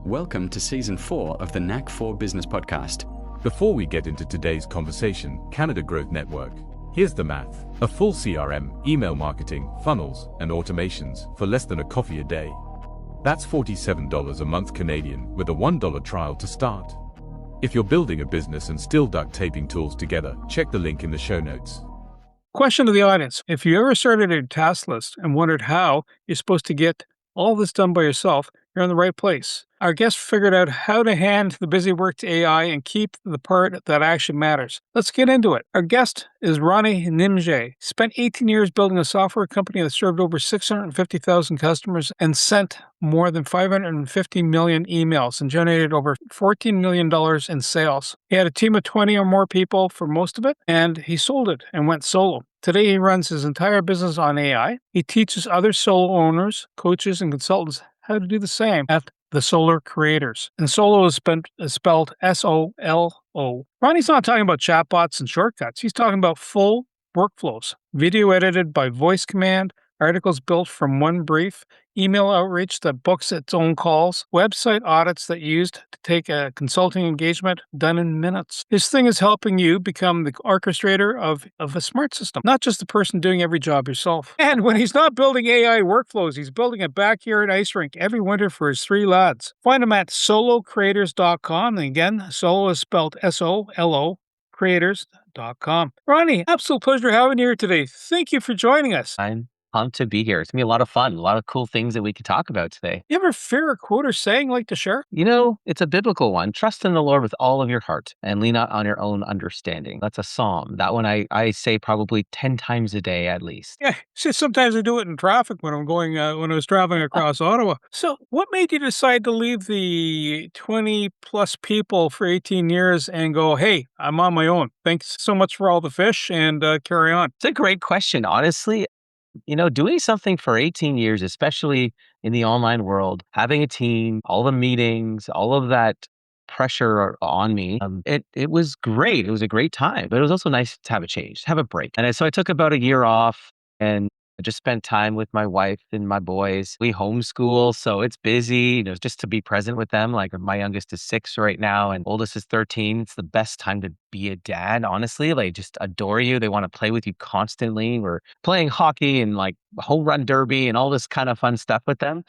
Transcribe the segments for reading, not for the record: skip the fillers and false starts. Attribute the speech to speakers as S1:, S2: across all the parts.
S1: Welcome to Season 4 of the Knack for Business podcast.
S2: Before we get into today's conversation, Canada Growth Network. Here's the math. A full CRM, email marketing, funnels, and automations for less than a coffee a day. That's $47 a month Canadian with a $1 trial to start. If you're building a business and still duct taping tools together, check the link in the show notes.
S3: Question to the audience. If you ever started a task list and wondered how you're supposed to get all this done by yourself, you're in the right place. Our guest figured out how to hand the busy work to AI and keep the part that actually matters. Let's get into it. Our guest is Ronnie Nijmeh. Spent 18 years building a software company that served over 650,000 customers and sent more than 550 million emails and generated over $14 million in sales. He had a team of 20 or more people for most of it, and he sold it and went solo. Today, he runs his entire business on AI. He teaches other solo owners, coaches, and consultants how to do the same at the Solar Creators. And solo is spelled S-O-L-O. Ronnie's not talking about chatbots and shortcuts. He's talking about full workflows, video edited by voice command, articles built from one brief, email outreach that books its own calls, website audits that used to take a consulting engagement done in minutes. His thing is helping you become the orchestrator of a smart system, not just the person doing every job yourself. And when he's not building AI workflows, he's building a backyard ice rink every winter for his 3 lads. Find him at solocreators.com. And again, solo is spelled S-O-L-O, creators.com. Ronnie, absolute pleasure having you here today. Thank you for joining us.
S4: I'm pumped to be here. It's going to be a lot of fun, a lot of cool things that we could talk about today.
S3: You ever fear a quote or saying like to share?
S4: You know, it's a biblical one. Trust in the Lord with all of your heart and lean not on your own understanding. That's a psalm. That one I say probably 10 times a day at least.
S3: Yeah, see, sometimes I do it in traffic when when I was traveling across Ottawa. So what made you decide to leave the 20 plus people for 18 years and go, hey, I'm on my own. Thanks so much for all the fish and carry on.
S4: It's a great question. Honestly, you know, doing something for 18 years, especially in the online world, having a team, all the meetings, all of that pressure on me, it was great. It was a great time, but it was also nice to have a change, to have a break. And so I took about a year off and I just spent time with my wife and my boys. We homeschool, so it's busy, you know, just to be present with them. Like my youngest is 6 right now and oldest is 13. It's the best time to be a dad, honestly. They just adore you. They want to play with you constantly. We're playing hockey and like home run derby and all this kind of fun stuff with them.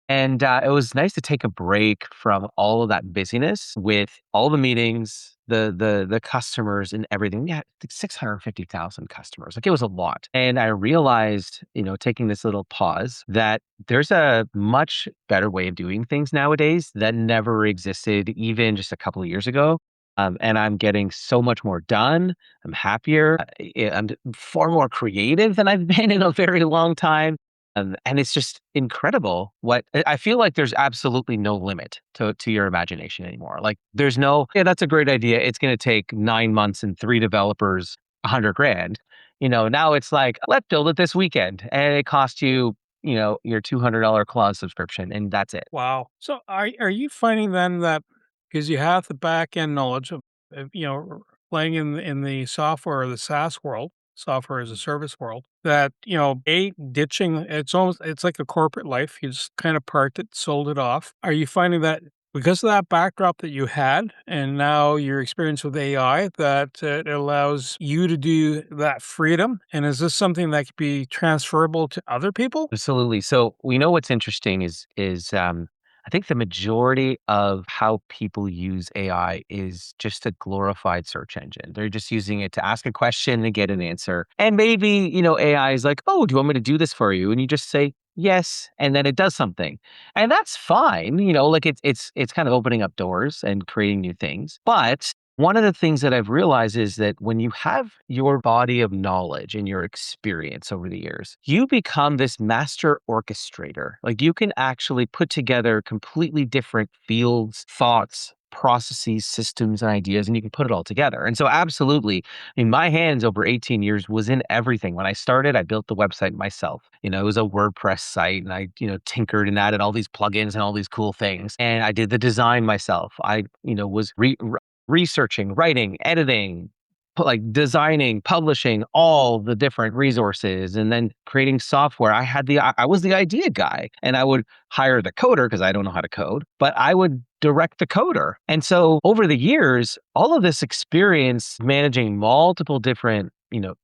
S4: And it was nice to take a break from all of that busyness with all the meetings, the customers and everything. We had 650,000 customers. Like it was a lot. And I realized, you know, taking this little pause, that there's a much better way of doing things nowadays that never existed even just a couple of years ago. And I'm getting so much more done. I'm happier. I'm far more creative than I've been in a very long time. And it's just incredible what I feel like there's absolutely no limit to your imagination anymore. Like there's no, yeah, that's a great idea. It's going to take 9 months and 3 developers, $100,000. You know, now it's like, let's build it this weekend. And it costs you, you know, your $200 Clause subscription and that's it.
S3: Wow. So are you finding then that because you have the back end knowledge of you know, playing in the software or the SaaS world, software as a service world, that, you know, ditching, it's like a corporate life. You just kind of parked it, sold it off. Are you finding that because of that backdrop that you had and now your experience with AI, that it allows you to do that freedom? And is this something that could be transferable to other people?
S4: Absolutely. So we know what's interesting is I think the majority of how people use AI is just a glorified search engine. They're just using it to ask a question and get an answer. And maybe, you know, AI is like, oh, do you want me to do this for you? And you just say yes, and then it does something. And that's fine. You know, like it's kind of opening up doors and creating new things. But one of the things that I've realized is that when you have your body of knowledge and your experience over the years, you become this master orchestrator. Like you can actually put together completely different fields, thoughts, processes, systems, and ideas, and you can put it all together. And so absolutely, in my hands over 18 years was in everything. When I started, I built the website myself. You know, it was a WordPress site and I, you know, tinkered and added all these plugins and all these cool things. And I did the design myself. I, you know, was researching, writing, editing, like designing, publishing all the different resources and then creating software. I was the idea guy, and I would hire the coder because I don't know how to code, but I would direct the coder. And so over the years, all of this experience managing multiple different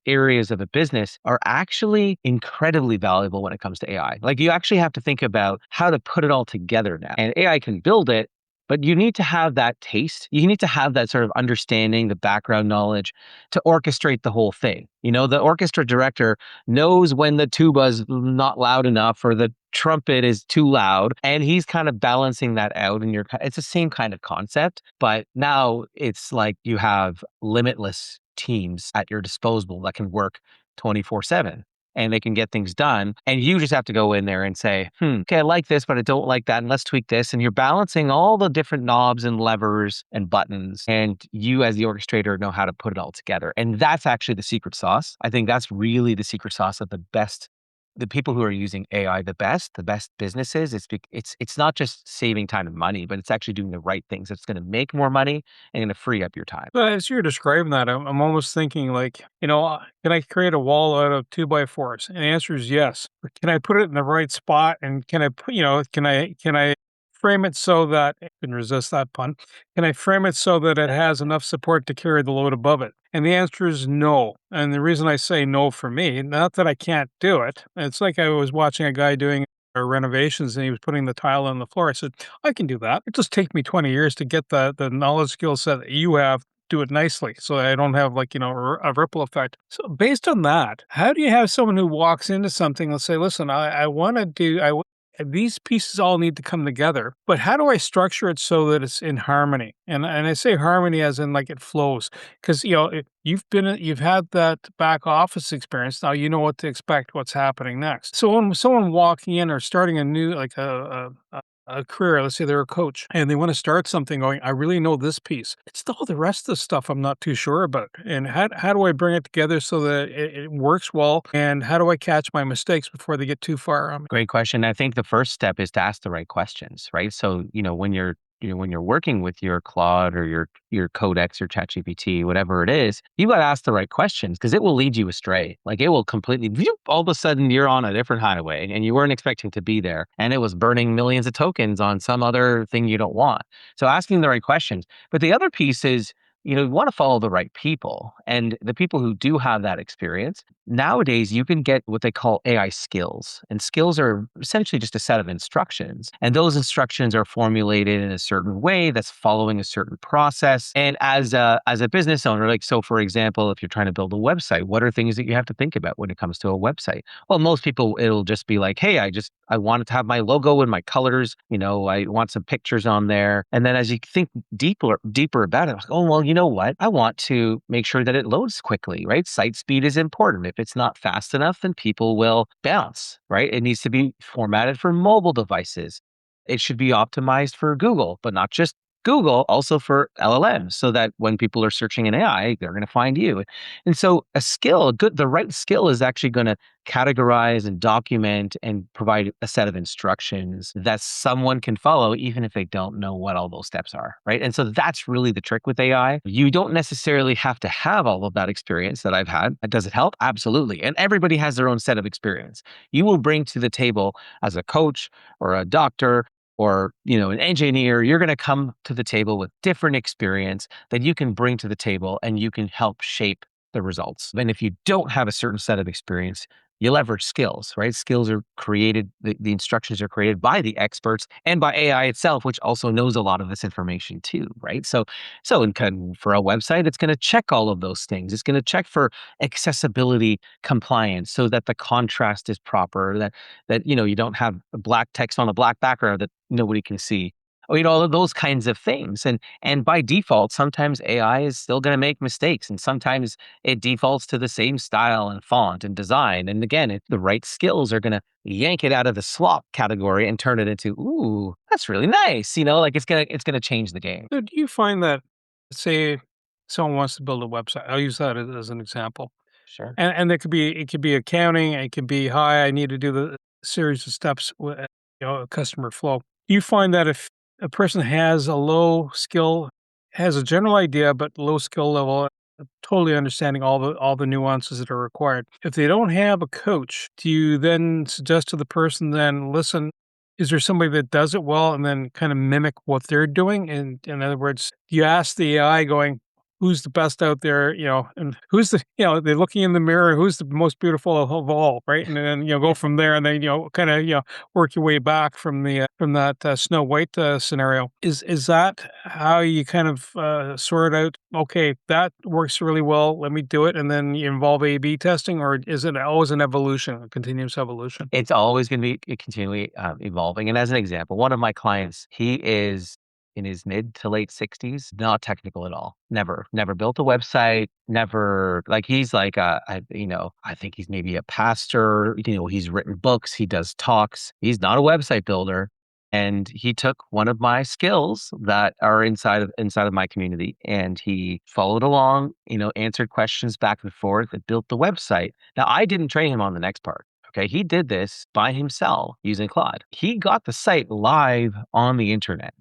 S4: areas of a business are actually incredibly valuable when it comes to AI. Like, you actually have to think about how to put it all together now. And AI can build it, but you need to have that taste. You need to have that sort of understanding, the background knowledge to orchestrate the whole thing. The orchestra director knows when the tuba's not loud enough or the trumpet is too loud, and he's kind of balancing that out. And it's the same kind of concept, but now it's like you have limitless teams at your disposal that can work 24/7 and they can get things done. And you just have to go in there and say, okay, I like this, but I don't like that. And let's tweak this. And you're balancing all the different knobs and levers and buttons. And you, as the orchestrator, know how to put it all together. And that's actually the secret sauce. I think that's really the secret sauce of the people who are using AI the best businesses. It's not just saving time and money, but it's actually doing the right things. It's going to make more money and going to free up your time.
S3: But as you're describing that, I'm almost thinking like, can I create a wall out of 2x4s? And the answer is yes. But can I put it in the right spot? And can I put, can I frame it so that I can resist that pun? Can I frame it so that it has enough support to carry the load above it? And the answer is no. And the reason I say no for me, not that I can't do it. It's like I was watching a guy doing renovations and he was putting the tile on the floor. I said, I can do that. It just take me 20 years to get the knowledge skill set that you have, do it nicely so I don't have a ripple effect. So based on that, how do you have someone who walks into something and say, listen, I want to do, these pieces all need to come together, but how do I structure it so that it's in harmony? And I say harmony as in like it flows, because you've had that back office experience. Now you know what to expect, what's happening next. So when someone walking in or starting a new a career, let's say they're a coach and they want to start something going, I really know this piece. It's all the rest of the stuff I'm not too sure about. And how do I bring it together so that it works well? And how do I catch my mistakes before they get too far?
S4: Great question. I think the first step is to ask the right questions, right? So, when you're working with your Claude or your Codex or ChatGPT, whatever it is, you got to ask the right questions because it will lead you astray. Like, it will completely, all of a sudden you're on a different highway and you weren't expecting to be there. And it was burning millions of tokens on some other thing you don't want. So asking the right questions. But the other piece is, you want to follow the right people, and the people who do have that experience. Nowadays, you can get what they call AI skills, and skills are essentially just a set of instructions. And those instructions are formulated in a certain way that's following a certain process. And as a business owner, like, so for example, if you're trying to build a website, what are things that you have to think about when it comes to a website? Well, most people, it'll just be like, hey, I wanted to have my logo and my colors, I want some pictures on there. And then as you think deeper about it, like, oh, well, you know what? I want to make sure that it loads quickly, right? Site speed is important. If it's not fast enough, then people will bounce, right? It needs to be formatted for mobile devices. It should be optimized for Google, but not just Google, also for LLMs, so that when people are searching in AI, they're going to find you. And so the right skill is actually going to categorize and document and provide a set of instructions that someone can follow, even if they don't know what all those steps are, right? And so that's really the trick with AI. You don't necessarily have to have all of that experience that I've had. Does it help? Absolutely. And everybody has their own set of experience. You will bring to the table as a coach or a doctor or an engineer, you're going to come to the table with different experience that you can bring to the table and you can help shape the results. And if you don't have a certain set of experience, you leverage skills, right? Skills are created, the instructions are created by the experts and by AI itself, which also knows a lot of this information too, right? So for a website, it's going to check all of those things. It's going to check for accessibility compliance so that the contrast is proper, that you don't have black text on a black background that nobody can see. Or, all of those kinds of things. And by default, sometimes AI is still going to make mistakes. And sometimes it defaults to the same style and font and design. And again, the right skills are going to yank it out of the slop category and turn it into, ooh, that's really nice. Like it's going to change the game.
S3: So do you find that, say, someone wants to build a website? I'll use that as an example.
S4: Sure.
S3: And it could be accounting. It could be, hi, I need to do the series of steps with customer flow. Do you find that if a person has a low skill, has a general idea, but low skill level, totally understanding all the nuances that are required. If they don't have a coach, do you then suggest to the person then, listen, is there somebody that does it well and then kind of mimic what they're doing? And in other words, do you ask the AI going, who's the best out there, and who's they're looking in the mirror, who's the most beautiful of all, right? And then, go from there and then, kind of, work your way back from from that Snow White scenario. Is that how you kind of sort out? Okay, that works really well. Let me do it, and then you involve A/B testing, or is it always an evolution, a continuous evolution?
S4: It's always going to be continually evolving. And as an example, one of my clients, he is in his mid to late 60s, not technical at all. Never built a website. Never like he's like I think he's maybe a pastor. He's written books. He does talks. He's not a website builder. And he took one of my skills that are inside of my community, and he followed along. Answered questions back and forth, and built the website. Now I didn't train him on the next part. Okay, he did this by himself using Claude. He got the site live on the internet.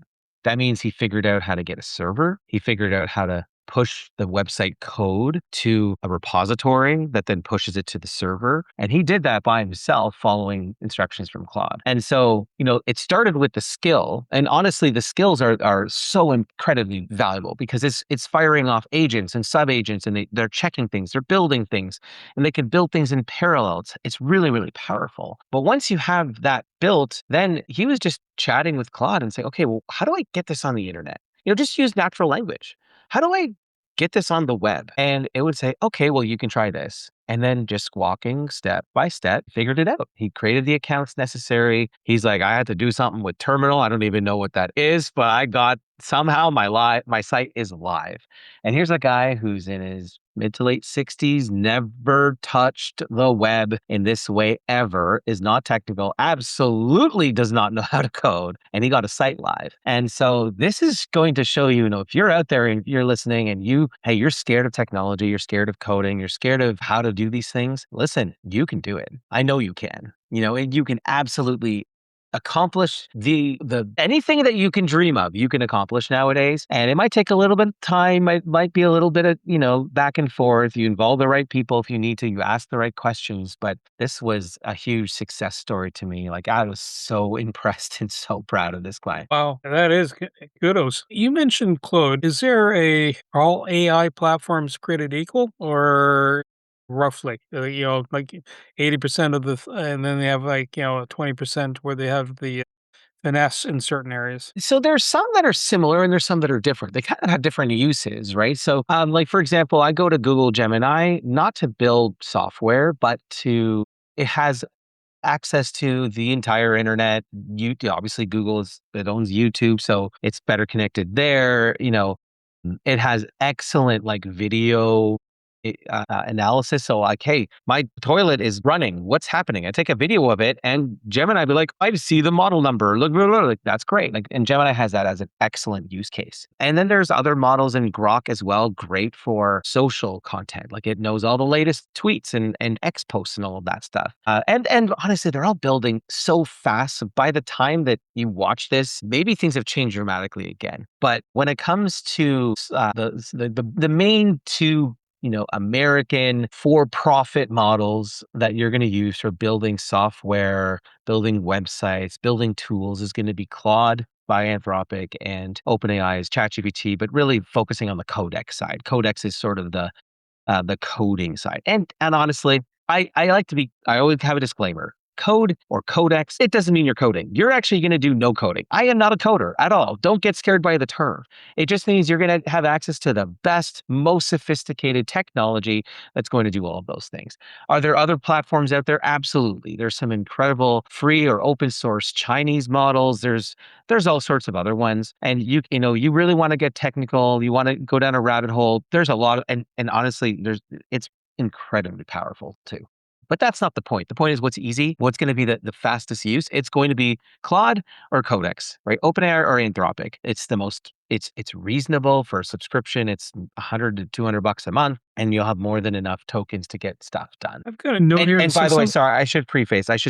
S4: That means he figured out how to get a server. He figured out how to push the website code to a repository that then pushes it to the server. And he did that by himself following instructions from Claude. And so, it started with the skill. And honestly, the skills are so incredibly valuable because it's firing off agents and sub-agents, and they're checking things, they're building things, and they can build things in parallel. It's really, really powerful. But once you have that built, then he was just chatting with Claude and saying, okay, well, how do I get this on the internet? Just use natural language. How do I get this on the web? And it would say, okay, well, you can try this. And then just walking step by step, figured it out. He created the accounts necessary. He's like, I had to do something with Terminal. I don't even know what that is, but I got somehow my site is live. And here's a guy who's in his mid to late 60s, never touched the web in this way ever, is not technical, absolutely does not know how to code, and he got a site live. And so this is going to show you, if you're out there and you're listening and you're scared of technology, you're scared of coding, you're scared of how to do these things, listen, you can do it. I know you can, and you can absolutely accomplish the anything that you can dream of, you can accomplish nowadays. And it might take a little bit of time, might be a little bit of, back and forth. You involve the right people if you need to, you ask the right questions. But this was a huge success story to me. Like, I was so impressed and so proud of this client.
S3: Wow, that is kudos. You mentioned Claude. Are all AI platforms created equal, or roughly, like 80% of and then they have 20% where they have the finesse in certain areas?
S4: So there's some that are similar and there's some that are different. They kind of have different uses, right? So, like for example, I go to Google Gemini not to build software, but it has access to the entire internet. Obviously, it owns YouTube, so it's better connected there. It has excellent video analysis. So like, hey, my toilet is running. What's happening? I take a video of it, and Gemini be like, I see the model number. Look, like that's great. And Gemini has that as an excellent use case. And then there's other models in Grok as well, great for social content. Like it knows all the latest tweets and X posts and all of that stuff. And honestly, they're all building so fast. So by the time that you watch this, maybe things have changed dramatically again. But when it comes to the main two American for-profit models that you're going to use for building software, building websites, building tools is going to be Claude by Anthropic and OpenAI's ChatGPT, but really focusing on the Codex side. Codex is sort of the coding side. And honestly, I always have a disclaimer. Code or codex, it doesn't mean you're coding. You're actually going to do no coding. I am not a coder at all. Don't get scared by the term. It just means you're going to have access to the best, most sophisticated technology that's going to do all of those things. Are there other platforms out there? Absolutely. There's some incredible free or open source Chinese models. There's all sorts of other ones. And you really want to get technical. You want to go down a rabbit hole. There's a lot of, and honestly, it's incredibly powerful too. But that's not the point. The point is what's easy, what's going to be the fastest use. It's going to be Claude or Codex, right? OpenAI or Anthropic. It's reasonable for a subscription. It's $100 to $200 a month, and you'll have more than enough tokens to get stuff done.
S3: I've got a note here.
S4: And by the way, sorry, I should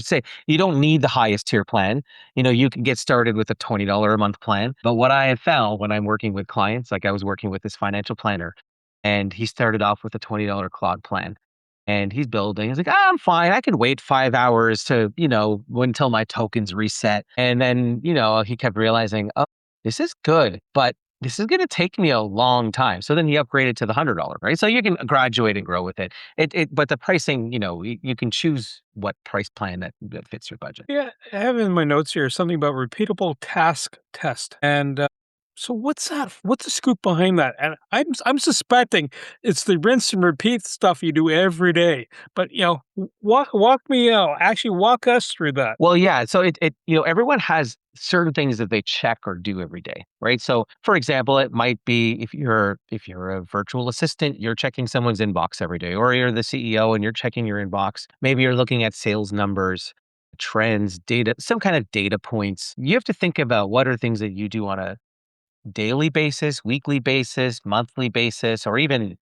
S4: say you don't need the highest tier plan. You can get started with a $20 a month plan. But what I have found when I'm working with clients, like I was working with this financial planner, and he started off with a $20 Claude plan. And he's building. He's like, I'm fine. I can wait 5 hours to, until my tokens reset. And then, he kept realizing, oh, this is good, but this is going to take me a long time. So then he upgraded to the $100, right? So you can graduate and grow with it. But the pricing, you can choose what price plan that fits your budget.
S3: Yeah, I have in my notes here something about repeatable task test. And so what's that? What's the scoop behind that? And I'm suspecting it's the rinse and repeat stuff you do every day. But walk me out. Actually, walk us through that.
S4: Well, yeah. So everyone has certain things that they check or do every day, right? So, for example, it might be if you're a virtual assistant, you're checking someone's inbox every day, or you're the CEO and you're checking your inbox. Maybe you're looking at sales numbers, trends, data, some kind of data points. You have to think about what are things that you do on a daily basis, weekly basis, monthly basis, or even,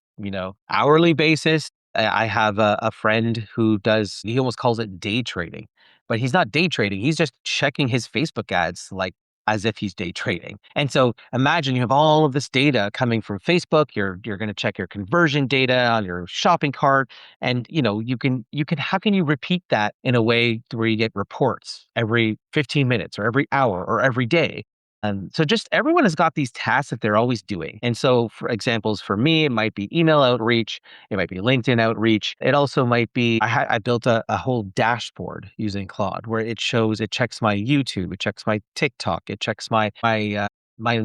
S4: hourly basis. I have a friend who he almost calls it day trading, but he's not day trading. He's just checking his Facebook ads like as if he's day trading. And so imagine you have all of this data coming from Facebook. You're going to check your conversion data on your shopping cart. And, how can you repeat that in a way where you get reports every 15 minutes or every hour or every day? So just everyone has got these tasks that they're always doing. And so for examples, for me, it might be email outreach. It might be LinkedIn outreach. It also might be, I built a whole dashboard using Claude where it checks my YouTube, it checks my TikTok, it checks my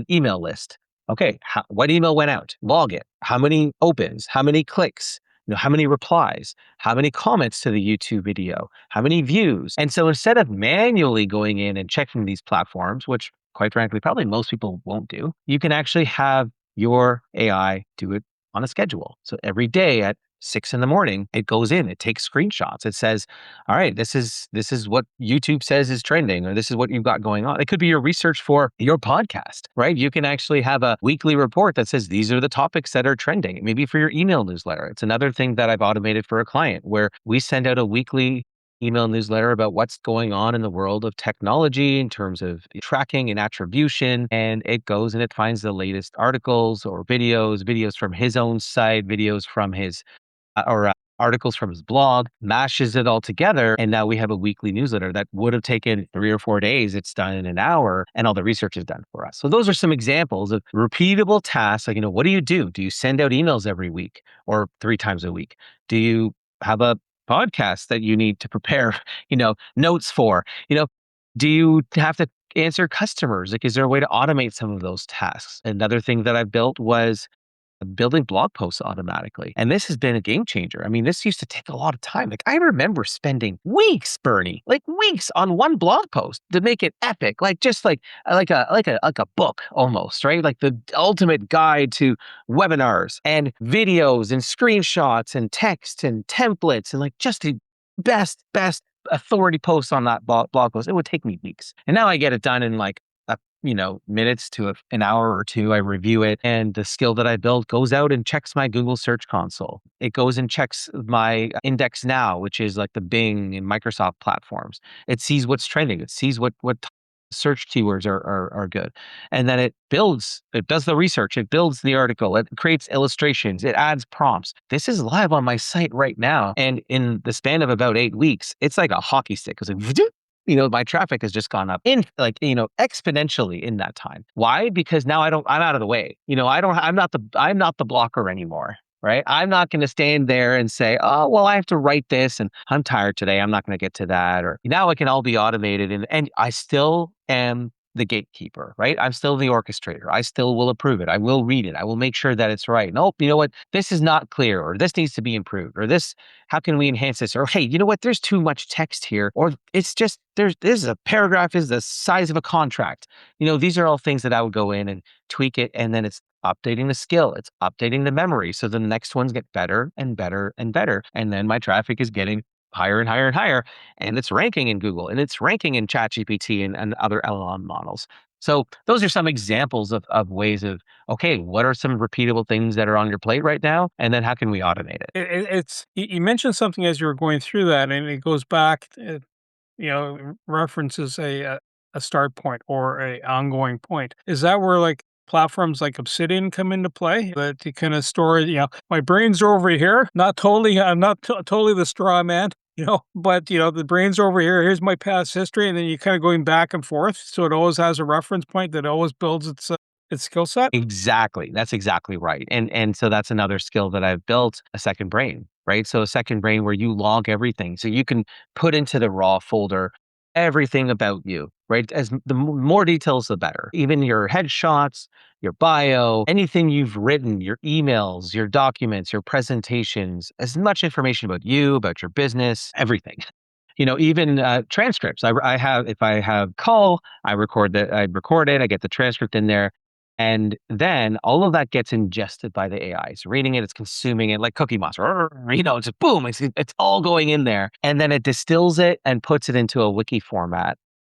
S4: email list. Okay, what email went out? Log it. How many opens? How many clicks? How many replies, how many comments to the YouTube video, how many views. And so instead of manually going in and checking these platforms, which quite frankly, probably most people won't do, you can actually have your AI do it on a schedule. So every day at 6 a.m, it goes in, it takes screenshots. It says, all right, this is what YouTube says is trending, or this is what you've got going on. It could be your research for your podcast, right? You can actually have a weekly report that says these are the topics that are trending. Maybe for your email newsletter. It's another thing that I've automated for a client where we send out a weekly email newsletter about what's going on in the world of technology in terms of tracking and attribution. And it goes and it finds the latest articles or videos from his own site, videos from his articles from his blog, mashes it all together. And now we have a weekly newsletter that would have taken 3 or 4 days. It's done in an hour and all the research is done for us. So those are some examples of repeatable tasks. Like, what do you do? Do you send out emails every week or 3 times a week? Do you have a podcast that you need to prepare, notes for? Do you have to answer customers? Like, is there a way to automate some of those tasks? Another thing that I built was building blog posts automatically. And this has been a game changer. I mean, this used to take a lot of time. Like, I remember spending weeks, Bernie, like weeks on one blog post to make it epic, like just like a book almost, right? Like the ultimate guide to webinars and videos and screenshots and text and templates and like just the best authority posts on that blog post. It would take me weeks. And now I get it done in like minutes to an hour or two. I review it, and the skill that I built goes out and checks my Google Search Console. It goes and checks my Index Now, which is like the Bing and Microsoft platforms. It sees what's trending. It sees what search keywords are good. And then it does the research, it builds the article, it creates illustrations, it adds prompts. This is live on my site right now. And in the span of about 8 weeks, it's like a hockey stick. It's like, my traffic has just gone up exponentially in that time. Why? Because now I'm out of the way. I'm not the blocker anymore. Right? I'm not going to stand there and say, oh, well, I have to write this and I'm tired today. I'm not going to get to that. Or now it can all be automated. And I still am the gatekeeper, right? I'm still the orchestrator. I still will approve it. I will read it. I will make sure that it's right. Nope, you know what? This is not clear, or this needs to be improved, or this, how can we enhance this? Or, hey, you know what? There's too much text here, or it's just, this is a paragraph is the size of a contract. These are all things that I would go in and tweak it. And then it's updating the skill. It's updating the memory. So the next ones get better and better and better. And then my traffic is getting higher and higher and higher. And it's ranking in Google and it's ranking in ChatGPT and other LLM models. So those are some examples of ways of, okay, what are some repeatable things that are on your plate right now? And then how can we automate it?
S3: You mentioned something as you were going through that, and it goes back, references a start point or a ongoing point. Is that where like platforms like Obsidian come into play that you kind of store, my brains are over here, not totally, I'm not totally the straw man, but, the brains are over here. Here's my past history. And then you kind of going back and forth. So it always has a reference point that always builds its skill set.
S4: Exactly. That's exactly right. And so that's another skill that I've built, a second brain, right? So a second brain where you log everything. So you can put into the raw folder everything about you, right? As the more details, the better. Even your headshots, your bio, anything you've written, your emails, your documents, your presentations, as much information about you, about your business, everything. Even transcripts. I have, if I have call, I record that. I record it. I get the transcript in there, and then all of that gets ingested by the AI. It's reading it. It's consuming it like Cookie Monster. It's just boom. It's all going in there, and then it distills it and puts it into a wiki format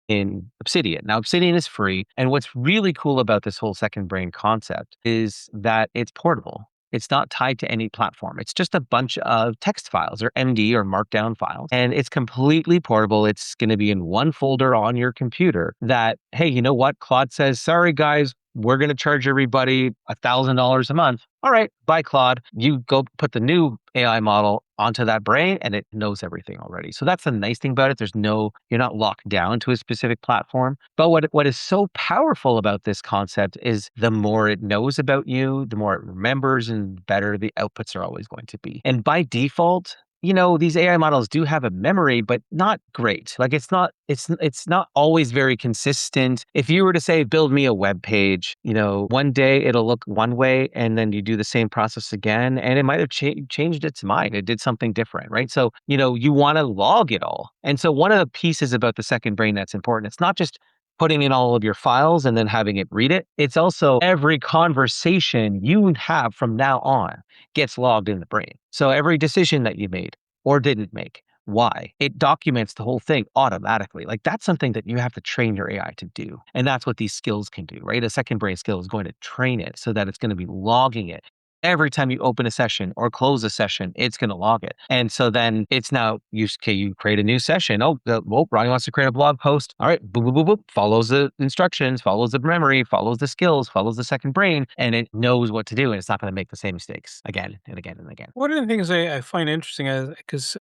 S4: in Obsidian. Now, Obsidian is free, and what's really cool about this whole second brain concept is that it's portable. It's not tied to any platform. It's just a bunch of text files or MD or Markdown files. And it's completely portable. It's going to be in one folder on your computer that, hey, you know what? Claude says, sorry, guys, we're going to charge everybody $1,000 a month. All right, bye, Claude. You go put the new AI model onto that brain and it knows everything already. So that's the nice thing about it. You're not locked down to a specific platform. But what is so powerful about this concept is the more it knows about you, the more it remembers and better the outputs are always going to be. And by default, these AI models do have a memory, but not great. Like it's not always very consistent. If you were to say, build me a web page, one day it'll look one way and then you do the same process again and it might have changed its mind. It did something different, right? So, you want to log it all. And so one of the pieces about the second brain that's important, it's not just putting in all of your files and then having it read it. It's also every conversation you have from now on gets logged in the brain. So every decision that you made or didn't make, why? It documents the whole thing automatically. Like that's something that you have to train your AI to do. And that's what these skills can do, right? A second brain skill is going to train it so that it's going to be logging it. Every time you open a session or close a session, it's going to log it. And so then it's now, you create a new session. Ronnie wants to create a blog post. All right, boop, boop, boop, boop, follows the instructions, follows the memory, follows the skills, follows the second brain, and it knows what to do. And it's not going to make the same mistakes again and again and again.
S3: One of the things I find interesting is because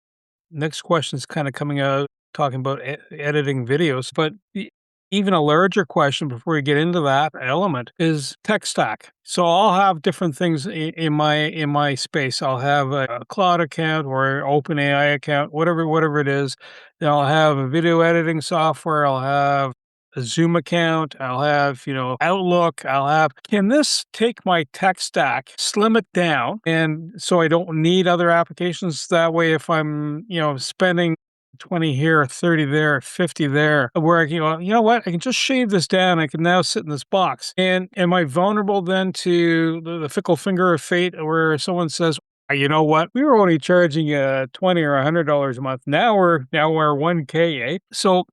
S3: next question is kind of coming out talking about editing videos, but even a larger question before we get into that element is tech stack. So I'll have different things in my space. I'll have a cloud account or OpenAI account, whatever it is. Then I'll have a video editing software. I'll have a Zoom account. I'll have, Outlook. Can this take my tech stack, slim it down, and so I don't need other applications that way if I'm, spending 20 here, 30 there, 50 there, where I can go, you know what? I can just shave this down. I can now sit in this box. And am I vulnerable then to the fickle finger of fate where someone says, you know what? We were only charging $20 or $100 a month. Now we're 1K, eh? So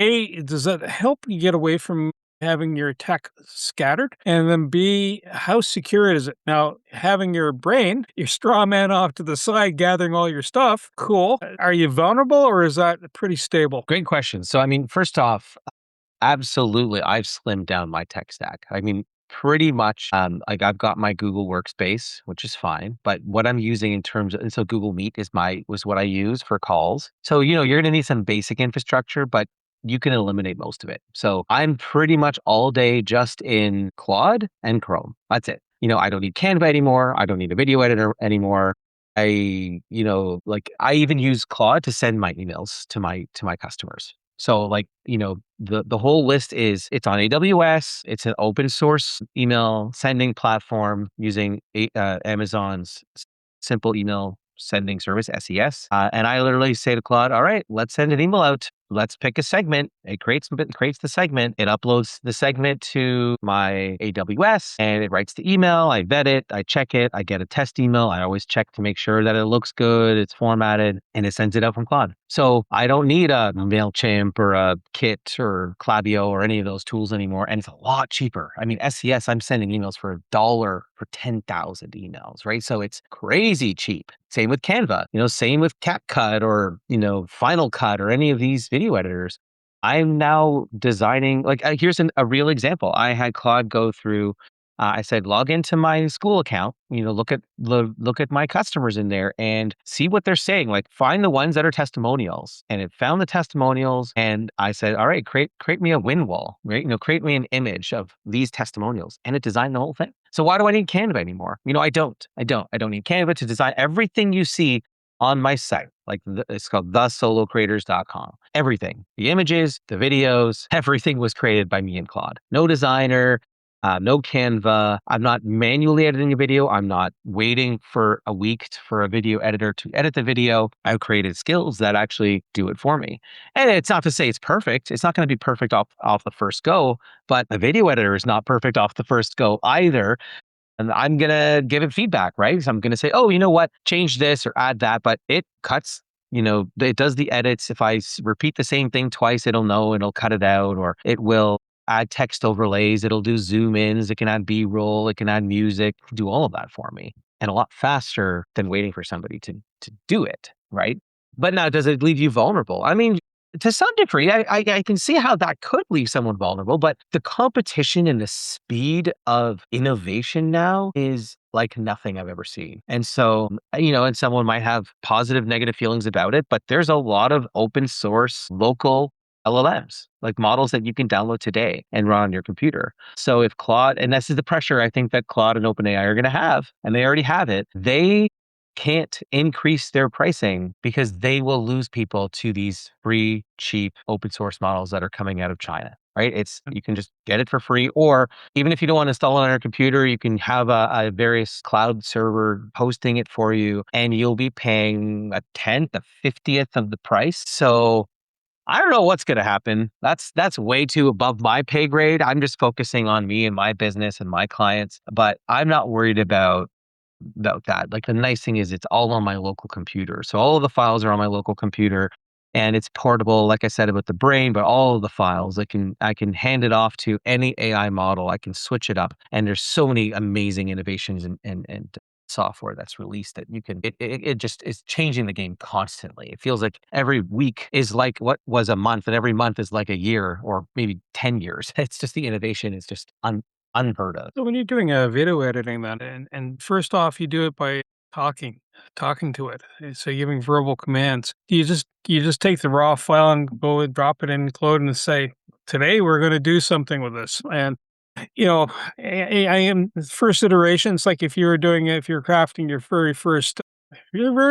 S3: does that help you get away from having your tech scattered? And then B, how secure is it? Now, having your brain, your straw man off to the side, gathering all your stuff, cool. Are you vulnerable or is that pretty stable?
S4: Great question. So, first off, absolutely, I've slimmed down my tech stack. Pretty much, like I've got my Google Workspace, which is fine. But what I'm using in terms of, and so Google Meet was what I use for calls. So, you're going to need some basic infrastructure, but you can eliminate most of it. So I'm pretty much all day just in Claude and Chrome. That's it. I don't need Canva anymore. I don't need a video editor anymore. I even use Claude to send my emails to my customers. So the whole list it's on AWS. It's an open source email sending platform using Amazon's simple email sending service, SES. And I literally say to Claude, all right, let's send an email out. Let's pick a segment. It creates the segment. It uploads the segment to my AWS and it writes the email. I vet it. I check it. I get a test email. I always check to make sure that it looks good. It's formatted and it sends it out from Claude. So I don't need a MailChimp or a Kit or Klaviyo or any of those tools anymore. And it's a lot cheaper. SES, I'm sending emails for $1 for 10,000 emails, right? So it's crazy cheap. Same with Canva, same with CapCut or, Final Cut or any of these video editors. I'm now designing, here's a real example. I had Claude go through I said, log into my school account, look at my customers in there and see what they're saying. Like find the ones that are testimonials. And it found the testimonials. And I said, all right, create me a win wall, right? Create me an image of these testimonials. And it designed the whole thing. So why do I need Canva anymore? I don't need Canva to design everything you see on my site. Like it's called thesolocreators.com. Everything, the images, the videos, everything was created by me and Claude. No designer, no Canva. I'm not manually editing a video. I'm not waiting for a week for a video editor to edit the video. I've created skills that actually do it for me. And it's not to say it's perfect. It's not going to be perfect off the first go, but a video editor is not perfect off the first go either. And I'm going to give it feedback, right? So I'm going to say, oh, you know what? Change this or add that. But it cuts, it does the edits. If I repeat the same thing twice, it'll know, it'll cut it out, or it will add text overlays. It'll do zoom ins. It can add B-roll. It can add music, do all of that for me. And a lot faster than waiting for somebody to do it, right? But now, does it leave you vulnerable? I mean, to some degree, I can see how that could leave someone vulnerable, but the competition and the speed of innovation now is like nothing I've ever seen. And so, and someone might have positive, negative feelings about it, but there's a lot of open source, local LLMs, like models that you can download today and run on your computer. So if Claude, and this is the pressure I think that Claude and OpenAI are going to have, and they already have it, they can't increase their pricing because they will lose people to these free, cheap open source models that are coming out of China, right? You can just get it for free, or even if you don't want to install it on your computer, you can have a various cloud server hosting it for you, and you'll be paying a 10th, a 50th of the price. So I don't know what's going to happen. That's way too above my pay grade. I'm just focusing on me and my business and my clients, but I'm not worried about that. Like the nice thing is it's all on my local computer. So all of the files are on my local computer and it's portable, like I said about the brain, but all of the files, I can hand it off to any AI model. I can switch it up. And there's so many amazing innovations and software that's released that it just is changing the game constantly. It feels like every week is like what was a month and every month is like a year or maybe 10 years. It's just the innovation is just unheard of.
S3: So when you're doing a video editing then, and first off, you do it by talking to it. So giving verbal commands. You just take the raw file and go and drop it in Claude and say, today we're going to do something with this. And I am first iteration. It's like if you're crafting your very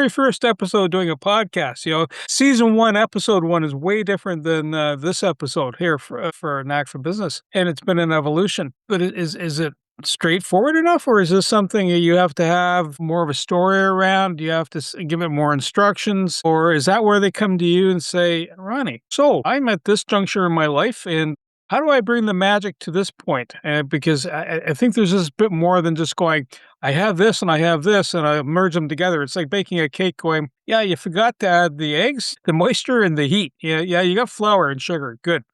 S3: first episode doing a podcast. Season 1, episode 1 is way different than this episode here for Knack for Business, and it's been an evolution. But is it straightforward enough, or is this something that you have to have more of a story around? Do you have to give it more instructions, or is that where they come to you and say, Ronnie, so I'm at this juncture in my life, and how do I bring the magic to this point? Because I think there's this bit more than just going, I have this and I have this and I merge them together. It's like baking a cake going, yeah, you forgot to add the eggs, the moisture, and the heat. Yeah, you got flour and sugar. Good.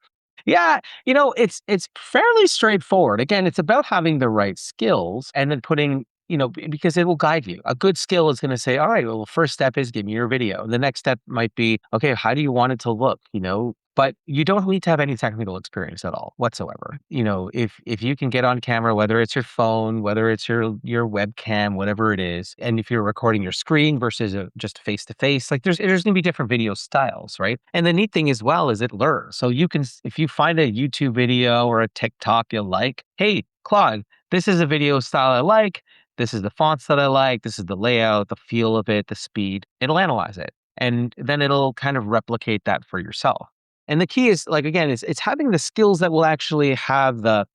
S4: Yeah, it's fairly straightforward. Again, it's about having the right skills and then putting, because it will guide you. A good skill is going to say, all right, well, the first step is give me your video. And the next step might be, okay, how do you want it to look? But you don't need to have any technical experience at all whatsoever. If you can get on camera, whether it's your phone, whether it's your webcam, whatever it is, and if you're recording your screen versus just face to face, like there's going to be different video styles, right? And the neat thing as well is it learns. So you can, if you find a YouTube video or a TikTok you like, hey, Claude, this is a video style I like. This is the fonts that I like. This is the layout, the feel of it, the speed. It'll analyze it. And then it'll kind of replicate that for yourself. And the key is, like, again, it's having the skills that will actually have the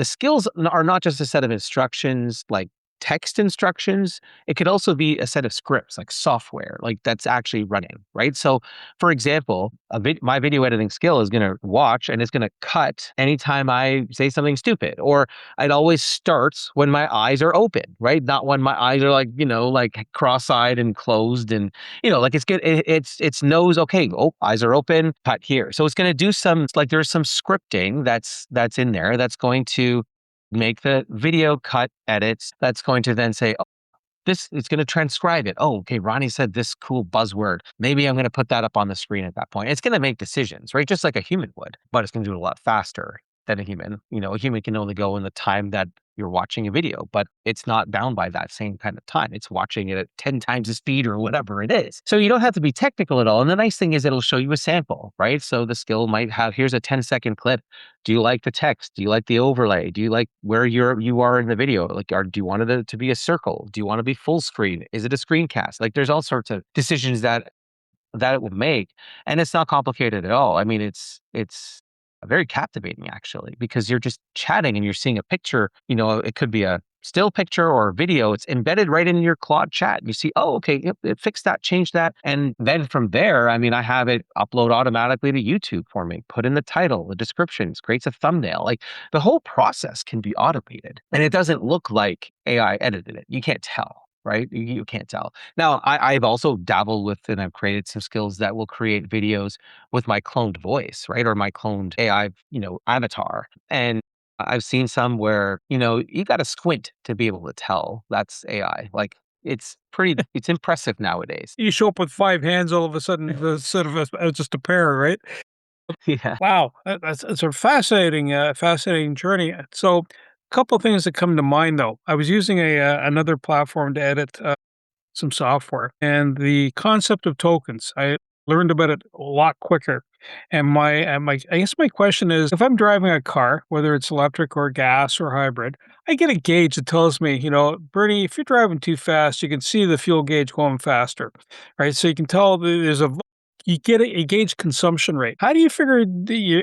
S4: skills are not just a set of instructions, like text instructions. It could also be a set of scripts, like software, like that's actually running, right? So, for example, my video editing skill is going to watch and it's going to cut anytime I say something stupid, or it always starts when my eyes are open, right? Not when my eyes are like cross-eyed and closed, and like it's good. It's knows, okay, eyes are open, cut here. So it's going to do there's some scripting that's in there that's going to make the video cut edits. That's going to then say, it's going to transcribe it. Oh, okay, Ronnie said this cool buzzword. Maybe I'm going to put that up on the screen at that point. It's going to make decisions, right? Just like a human would, but it's going to do it a lot faster than a human. A human can only go in the time that you're watching a video, but it's not bound by that same kind of time. It's watching it at 10 times the speed or whatever it is. So you don't have to be technical at all. And the nice thing is it'll show you a sample, right? So the skill might have, here's a 10-second clip. Do you like the text? Do you like the overlay? Do you like where you are in the video? Like, do you want it to be a circle? Do you want to be full screen? Is it a screencast? Like, there's all sorts of decisions that it will make, and it's not complicated at all. I mean, it's very captivating actually, because you're just chatting and you're seeing a picture. It could be a still picture or a video. It's embedded right in your Claude chat. You see, oh, okay, yep, it fixed that, changed that, and then from there, I mean, I have it upload automatically to YouTube for me. Put in the title, the descriptions, creates a thumbnail. Like, the whole process can be automated, and it doesn't look like AI edited it. You can't tell. Right? You can't tell. Now, I've also dabbled with, and I've created some skills that will create videos with my cloned voice, right? Or my cloned AI, avatar. And I've seen some where, you got to squint to be able to tell that's AI. Like, it's impressive nowadays.
S3: You show up with 5 hands all of a sudden instead of just a pair, right?
S4: Yeah.
S3: Wow, that's a fascinating journey. So, a couple of things that come to mind though. I was using another platform to edit some software, and the concept of tokens. I learned about it a lot quicker. And I guess my question is, if I'm driving a car, whether it's electric or gas or hybrid, I get a gauge that tells me, Bernie, if you're driving too fast, you can see the fuel gauge going faster, right? So you can tell you get a gauge consumption rate. How do you figure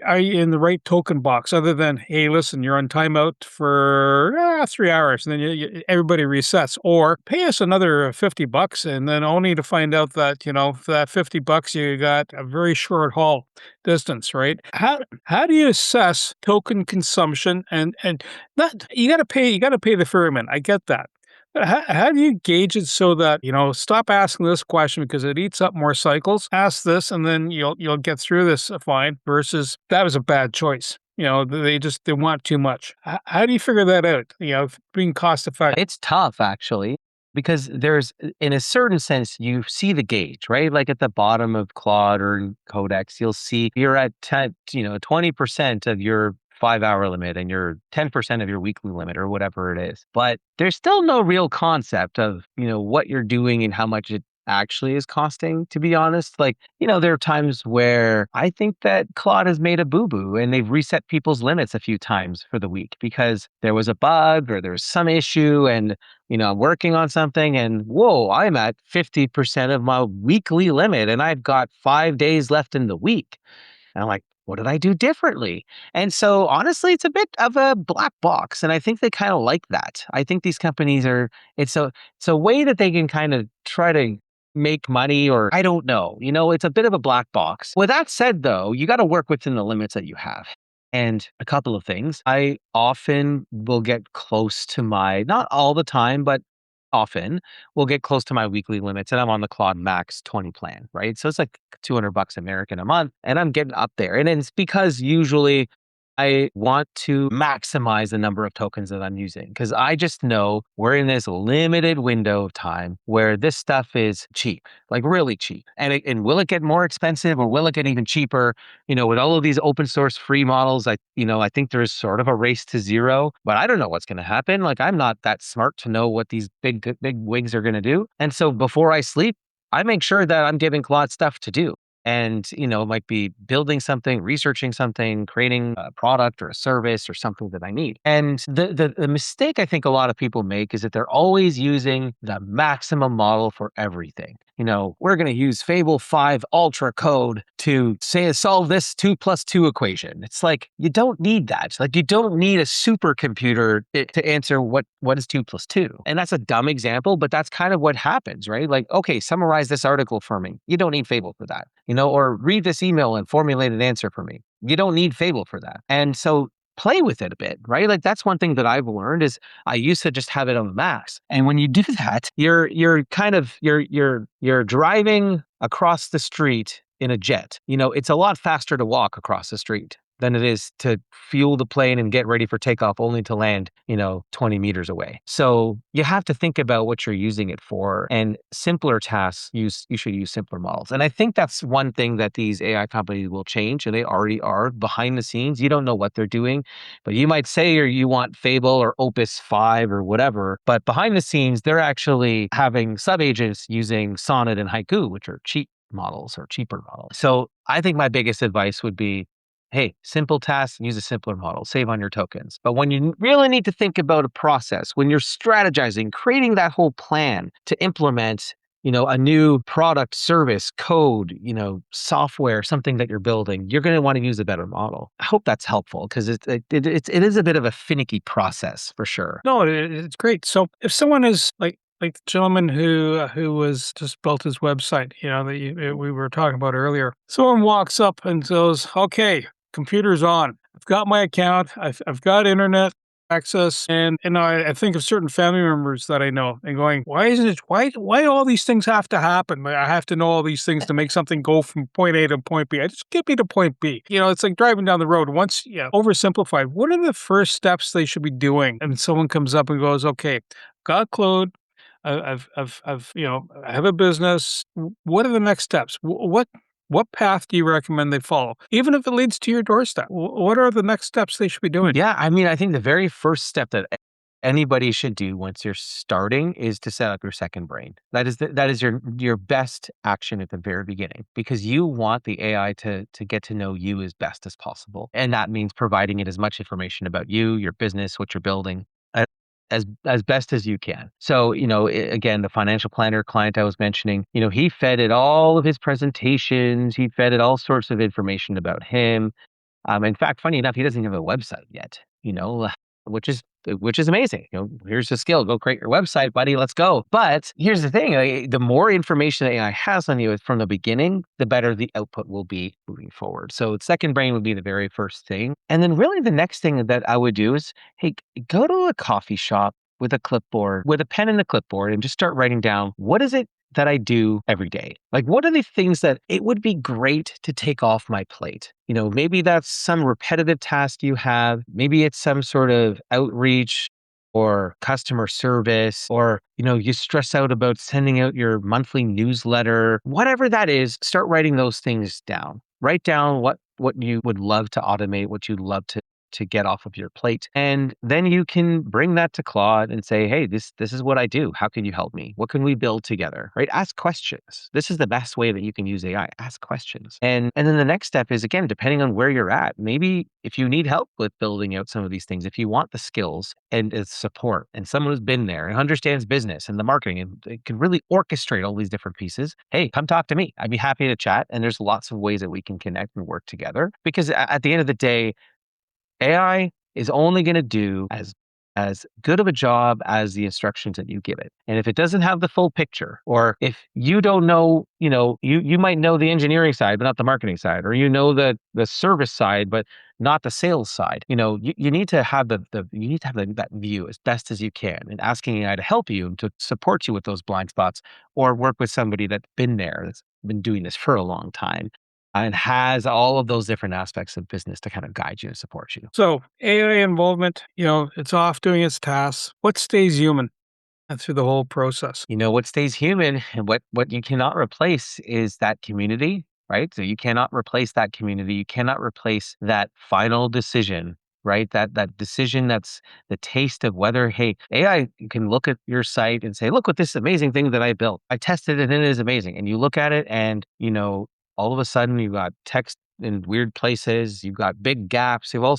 S3: are you in the right token box other than, hey, listen, you're on timeout for 3 hours, and then everybody resets, or pay us another $50 and then only to find out that, for that $50 you got a very short haul distance, right? How do you assess token consumption and not you got to pay the ferryman. I get that. But how do you gauge it so that, stop asking this question because it eats up more cycles. Ask this and then you'll get through this fine, versus that was a bad choice. They want too much. How do you figure that out? Being cost effective.
S4: It's tough actually, because there's, in a certain sense, you see the gauge, right? Like at the bottom of Claude or Codex, you'll see you're at 20% of your 5-hour limit and you're 10% of your weekly limit or whatever it is. But there's still no real concept of, what you're doing and how much it actually is costing, to be honest. Like, there are times where I think that Claude has made a boo-boo and they've reset people's limits a few times for the week because there was a bug or there's some issue and, I'm working on something and whoa, I'm at 50% of my weekly limit and I've got 5 days left in the week. And I'm like, what did I do differently? And so honestly, it's a bit of a black box. And I think they kind of like that. I think these companies it's a way that they can kind of try to make money, or I don't know, it's a bit of a black box. With that said though, you got to work within the limits that you have. And a couple of things, I often will get close to not all the time, but often will get close to my weekly limits, and I'm on the Claude Max 20 plan, right? So it's like $200 American a month, and I'm getting up there. And it's because usually I want to maximize the number of tokens that I'm using, because I just know we're in this limited window of time where this stuff is cheap, like really cheap. And will it get more expensive, or will it get even cheaper? With all of these open source free models, I think there's sort of a race to zero, but I don't know what's going to happen. Like, I'm not that smart to know what these big wigs are going to do. And so before I sleep, I make sure that I'm giving Claude stuff to do. And, it might be building something, researching something, creating a product or a service or something that I need. And the mistake I think a lot of people make is that they're always using the maximum model for everything. We're going to use Fable 5 Ultra code to solve this 2 + 2 equation. It's like, you don't need that. Like, you don't need a supercomputer to answer what is 2 + 2. And that's a dumb example, but that's kind of what happens, right? Like, okay, summarize this article for me. You don't need Fable for that. Or read this email and formulate an answer for me. You don't need Fable for that. And so play with it a bit, right? Like, that's one thing that I've learned is I used to just have it on the max. And when you do that, you're driving across the street in a jet. It's a lot faster to walk across the street than it is to fuel the plane and get ready for takeoff only to land, 20 meters away. So you have to think about what you're using it for, and simpler tasks, you should use simpler models. And I think that's one thing that these AI companies will change, and they already are behind the scenes. You don't know what they're doing, but you might say, or you want Fable or Opus 5 or whatever, but behind the scenes, they're actually having sub-agents using Sonnet and Haiku, which are cheap models or cheaper models. So I think my biggest advice would be, hey, simple tasks, use a simpler model, save on your tokens. But when you really need to think about a process, when you're strategizing, creating that whole plan to implement, a new product, service, code, software, something that you're building, you're going to want to use a better model. I hope that's helpful, because it is a bit of a finicky process for sure.
S3: No, it's great. So if someone is like the gentleman who was just built his website, we were talking about earlier, someone walks up and goes, "Okay, computer's on. I've got my account. I've got internet access, and I think of certain family members that I know, and going, why all these things have to happen? Like, I have to know all these things to make something go from point A to point B. I just get me to point B. It's like driving down the road. Once, oversimplified, what are the first steps they should be doing? And someone comes up and goes, okay, got Claude. I have a business. What are the next steps? What path do you recommend they follow? Even if it leads to your doorstep, what are the next steps they should be doing?
S4: Yeah, I mean, I think the very first step that anybody should do once you're starting is to set up your second brain. That is your best action at the very beginning, because you want the AI to get to know you as best as possible. And that means providing it as much information about you, your business, what you're building, as best as you can. So, again, the financial planner client I was mentioning, he fed it all of his presentations. He fed it all sorts of information about him. In fact, funny enough, he doesn't even have a website yet, which is amazing. Here's the skill. Go create your website, buddy. Let's go. But here's the thing. The more information that AI has on you from the beginning, the better the output will be moving forward. So second brain would be the very first thing. And then really the next thing that I would do is, hey, go to a coffee shop with a clipboard, with a pen and a clipboard, and just start writing down, what is it that I do every day? Like, what are the things that it would be great to take off my plate? Maybe that's some repetitive task you have. Maybe it's some sort of outreach or customer service, or, you stress out about sending out your monthly newsletter. Whatever that is, start writing those things down. Write down what you would love to automate, what you'd love to get off of your plate. And then you can bring that to Claude and say, hey, this is what I do. How can you help me? What can we build together? Right? Ask questions. This is the best way that you can use AI. Ask questions. And then the next step is, again, depending on where you're at, maybe if you need help with building out some of these things, if you want the skills and support and someone who's been there and understands business and the marketing and can really orchestrate all these different pieces, hey, come talk to me. I'd be happy to chat. And there's lots of ways that we can connect and work together, because at the end of the day, AI is only going to do as good of a job as the instructions that you give it. And if it doesn't have the full picture, or if you don't know, you might know the engineering side, but not the marketing side, or the service side, but not the sales side. You need to have that view as best as you can, and asking AI to help you, to support you with those blind spots, or work with somebody that's been there, that's been doing this for a long time, and has all of those different aspects of business to kind of guide you and support you.
S3: So AI involvement, it's off doing its tasks. What stays human through the whole process?
S4: What stays human, and what you cannot replace is that community, right? So you cannot replace that community. You cannot replace that final decision, right? That decision, that's the taste of whether, hey, AI can look at your site and say, look what this amazing thing that I built. I tested it and it is amazing. And you look at it and, all of a sudden you've got text in weird places, you've got big gaps. You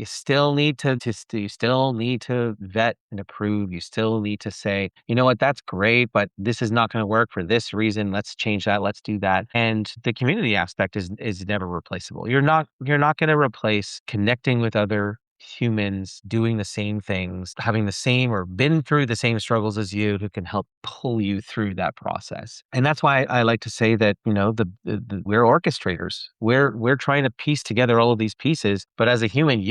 S4: still need to vet and approve. You still need to say, you know what, that's great, but this is not going to work for this reason. Let's change that. Let's do that. And the community aspect is never replaceable. You're not going to replace connecting with other humans doing the same things, having the same or been through the same struggles as you, who can help pull you through that process. And that's why I like to say that, we're orchestrators. We're trying to piece together all of these pieces, but as a human,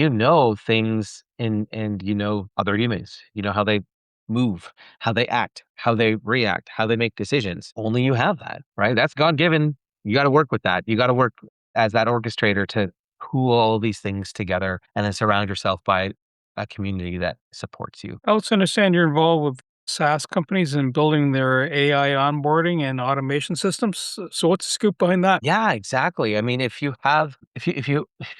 S4: things and other humans, how they move, how they act, how they react, how they make decisions. Only you have that, right? That's God given. You got to work with that. You got to work as that orchestrator to pool all of these things together and then surround yourself by a community that supports you.
S3: I also understand you're involved with SaaS companies and building their AI onboarding and automation systems. So what's the scoop behind that?
S4: Yeah, exactly. I mean, if you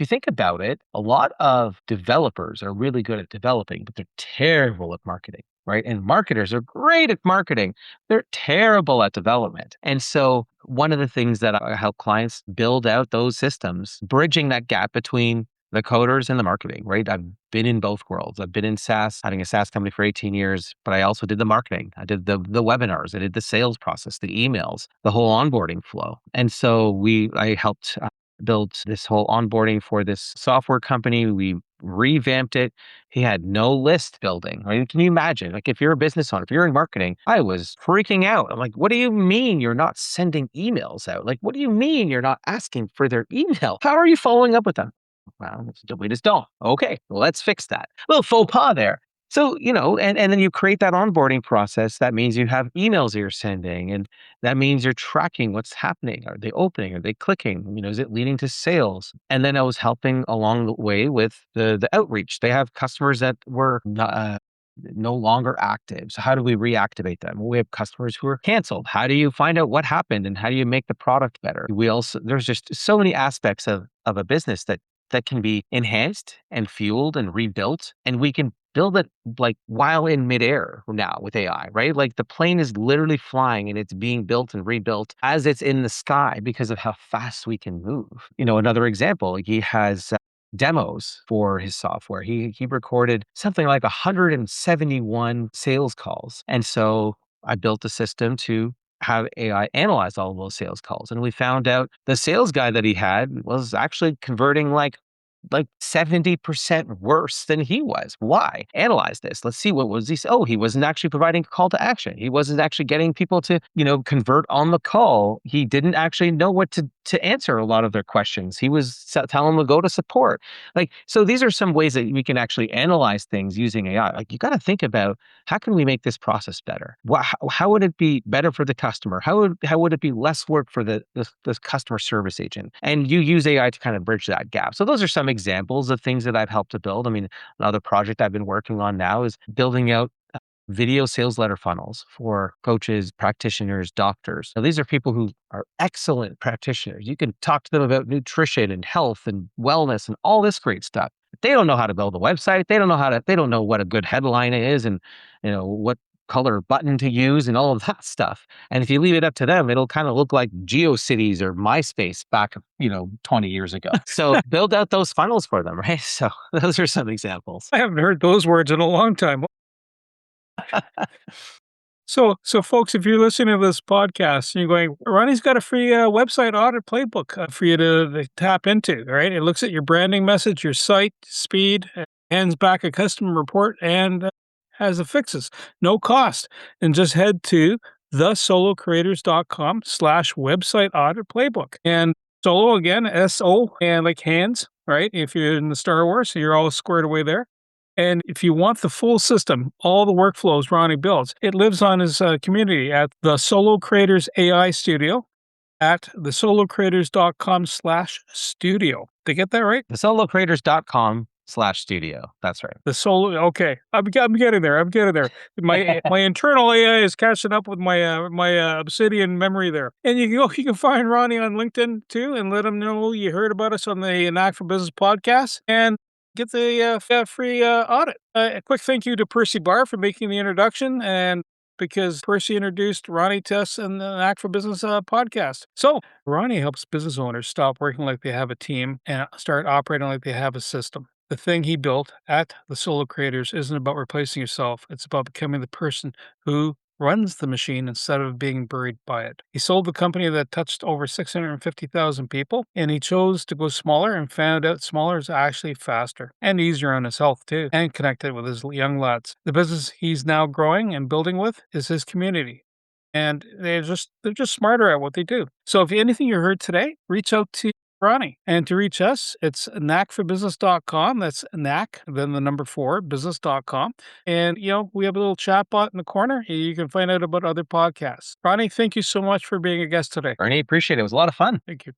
S4: think about it, a lot of developers are really good at developing, but they're terrible at marketing, right? And marketers are great at marketing. They're terrible at development. And so one of the things that I help clients build out those systems, bridging that gap between the coders and the marketing, right? I've been in both worlds. I've been in SaaS, having a SaaS company for 18 years, but I also did the marketing. I did the webinars. I did the sales process, the emails, the whole onboarding flow. And so I helped build this whole onboarding for this software company. We revamped it. He had no list building. Right? Can you imagine? Like if you're a business owner, if you're in marketing, I was freaking out. I'm like, what do you mean you're not sending emails out? Like, what do you mean you're not asking for their email? How are you following up with them? Well, we just don't. Okay, well, let's fix that. A little faux pas there. So, and then you create that onboarding process. That means you have emails that you're sending, and that means you're tracking what's happening. Are they opening? Are they clicking? Is it leading to sales? And then I was helping along the way with the outreach. They have customers that were not, no longer active. So how do we reactivate them? Well, we have customers who are canceled. How do you find out what happened and how do you make the product better? There's just so many aspects of a business that can be enhanced and fueled and rebuilt. And we can build it like while in midair now with AI, right? Like the plane is literally flying and it's being built and rebuilt as it's in the sky because of how fast we can move. Another example, he has demos for his software. He recorded something like 171 sales calls. And so I built a system to have AI analyze all of those sales calls. And we found out the sales guy that he had was actually converting like 70% worse than he was. Why? Analyze this. Let's see, what was he? Oh, he wasn't actually providing a call to action. He wasn't actually getting people to, convert on the call. He didn't actually know what to answer a lot of their questions. He was telling them to go to support. So these are some ways that we can actually analyze things using AI. Like you got to think about, how can we make this process better? How would it be better for the customer? How would it be less work for the customer service agent? And you use AI to kind of bridge that gap. So those are some examples of things that I've helped to build. I mean, another project I've been working on now is building out video sales letter funnels for coaches, practitioners, doctors. Now, these are people who are excellent practitioners. You can talk to them about nutrition and health and wellness and all this great stuff. But they don't know how to build a website. They don't know what a good headline is and, what color button to use and all of that stuff. And if you leave it up to them, it'll kind of look like GeoCities or MySpace back, 20 years ago. So build out those funnels for them, right? So those are some examples.
S3: I haven't heard those words in a long time. So folks, if you're listening to this podcast and you're going, Ronnie's got a free website audit playbook for you to tap into, right? It looks at your branding message, your site, speed, hands back a custom report, and has the fixes. No cost. And just head to thesolocreators.com/website audit playbook. And solo again, S-O, and like hands, right? If you're in the Star Wars, so you're all squared away there. And if you want the full system, all the workflows Ronnie builds, it lives on his community at the Solo Creators AI Studio at thesolocreators.com/studio. Did I get that right?
S4: thesolocreators.com/studio. That's right.
S3: Okay. I'm getting there. My internal AI is catching up with my Obsidian memory there. And you can find Ronnie on LinkedIn too, and let him know you heard about us on the Knack for Business podcast, and get the free audit. A quick thank you to Percy Barr for making the introduction, and because Percy introduced Ronnie to us in the Knack for Business podcast. So Ronnie helps business owners stop working like they have a team and start operating like they have a system. The thing he built at the Solo Creators isn't about replacing yourself. It's about becoming the person who runs the machine instead of being buried by it. He sold the company that touched over 650,000 people, and he chose to go smaller and found out smaller is actually faster and easier on his health too, and connected with his young lads. The business he's now growing and building with is his community. And they're just smarter at what they do. So if anything you heard today, reach out to Ronnie. And to reach us, it's knackforbusiness.com. That's knack, then the number 4, business.com. And, we have a little chat bot in the corner. You can find out about other podcasts. Ronnie, thank you so much for being a guest today.
S4: Ronnie, appreciate it. It was a lot of fun.
S3: Thank you.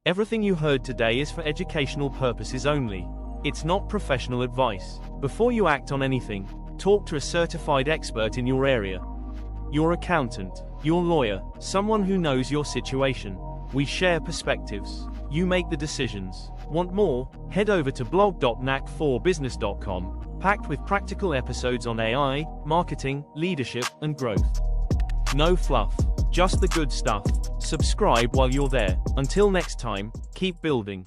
S5: Everything you heard today is for educational purposes only. It's not professional advice. Before you act on anything, talk to a certified expert in your area. Your accountant, your lawyer, someone who knows your situation. We share perspectives. You make the decisions. Want more? Head over to blog.knack4business.com, packed with practical episodes on AI, marketing, leadership, and growth. No fluff, just the good stuff. Subscribe while you're there. Until next time, keep building.